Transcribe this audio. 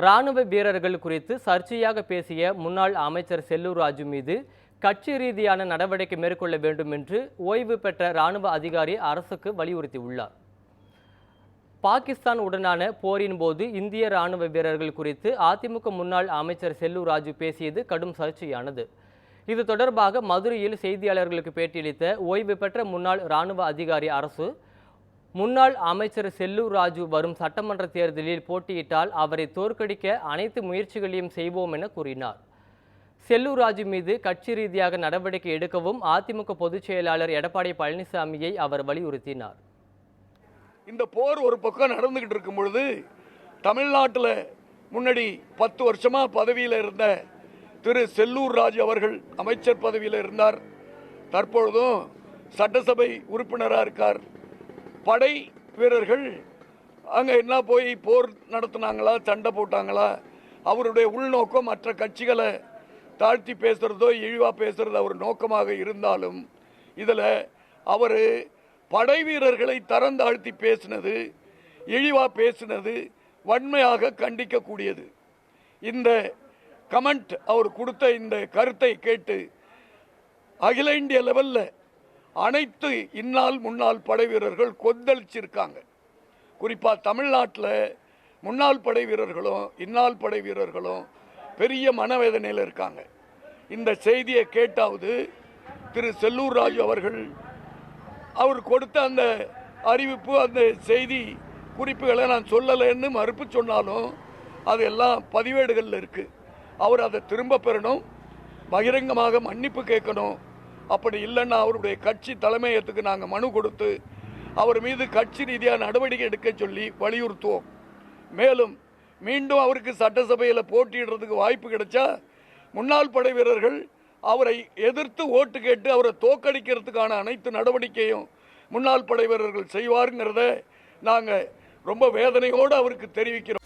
ராணுவ வீரர்கள் குறித்து சர்ச்சையாக பேசிய முன்னாள் அமைச்சர் செல்லூர் ராஜு மீது கட்சி ரீதியான நடவடிக்கை மேற்கொள்ள வேண்டும் என்று ஓய்வு பெற்ற ராணுவ அதிகாரி அரசுக்கு வலியுறுத்தியுள்ளார். பாகிஸ்தான் உடனான போரின் போது இந்திய ராணுவ வீரர்கள் குறித்து அதிமுக முன்னாள் அமைச்சர் செல்லூர் ராஜு பேசியது கடும் சர்ச்சையானது. இது தொடர்பாக மதுரையில் செய்தியாளர்களுக்கு பேட்டியளித்த ஓய்வு பெற்ற முன்னாள் ராணுவ அதிகாரி அரசு, முன்னாள் அமைச்சர் செல்லூர் ராஜு வரும் சட்டமன்ற தேர்தலில் போட்டியிட்டால் அவரை தோற்கடிக்க அனைத்து முயற்சிகளையும் செய்வோம் என கூறினார். செல்லூர் ராஜு மீது கட்சி ரீதியாக நடவடிக்கை எடுக்கவும் அதிமுக பொதுச் செயலாளர் எடப்பாடி பழனிசாமியை அவர் வலியுறுத்தினார். இந்த போர் ஒரு பக்கம் நடந்துகிட்டு இருக்கும் பொழுது தமிழ்நாட்டில் முன்னாடி 10 வருஷமா பதவியில் இருந்த திரு செல்லூர் ராஜு அவர்கள் அமைச்சர் பதவியில் இருந்தார். தற்பொழுதும் சட்டசபை உறுப்பினராக இருக்கார். படை வீரர்கள் அங்கே என்ன போய் போர் நடத்தினாங்களா, சண்டை போட்டாங்களா, அவருடைய உள்நோக்கம் மற்ற கட்சிகளை தாழ்த்தி பேசுறதோ இழிவா பேசுறது அவர் நோக்கமாக இருந்தாலும் இதில் அவர் படை வீரர்களை தரம் தாழ்த்தி பேசினது, இழிவா பேசினது வன்மையாக கண்டிக்கக்கூடியது. இந்த கமெண்ட் அவர் கொடுத்த இந்த கருத்தை கேட்டு அகில இந்திய லெவலில் அனைத்து இந்நாள் முன்னாள் படை வீரர்கள் கொந்தளிச்சிருக்காங்க. குறிப்பாக தமிழ்நாட்டில் முன்னாள் படை வீரர்களும் இந்நாள் படை வீரர்களும் பெரிய மனவேதனையில் இருக்காங்க. இந்த செய்தியை கேட்டாவது திரு செல்லூர் ராஜு அவர்கள் அவர் கொடுத்த அந்த அறிவிப்பு, அந்த செய்தி குறிப்புகளை நான் சொல்லலைன்னு மறுப்பு சொன்னாலும் அது எல்லாம் பதிவேடுகளில் இருக்குது. அவர் அதை திரும்ப பெறணும், பகிரங்கமாக மன்னிப்பு கேட்கணும். அப்படி இல்லைன்னா அவருடைய கட்சி தலைமையகத்துக்கு நாங்கள் மனு கொடுத்து அவர் மீது கட்சி ரீதியாக நடவடிக்கை எடுக்க சொல்லி வலியுறுத்துவோம். மேலும் மீண்டும் அவருக்கு சட்டசபையில் போட்டியிடுறதுக்கு வாய்ப்பு கிடைச்சா முன்னாள் படை வீரர்கள் அவரை எதிர்த்து ஓட்டு கேட்டு அவரை தோற்கடிக்கிறதுக்கான அனைத்து நடவடிக்கையும் முன்னாள் படை வீரர்கள் செய்வாருங்கிறத நாங்கள் ரொம்ப வேதனையோடு அவருக்கு தெரிவிக்கிறோம்.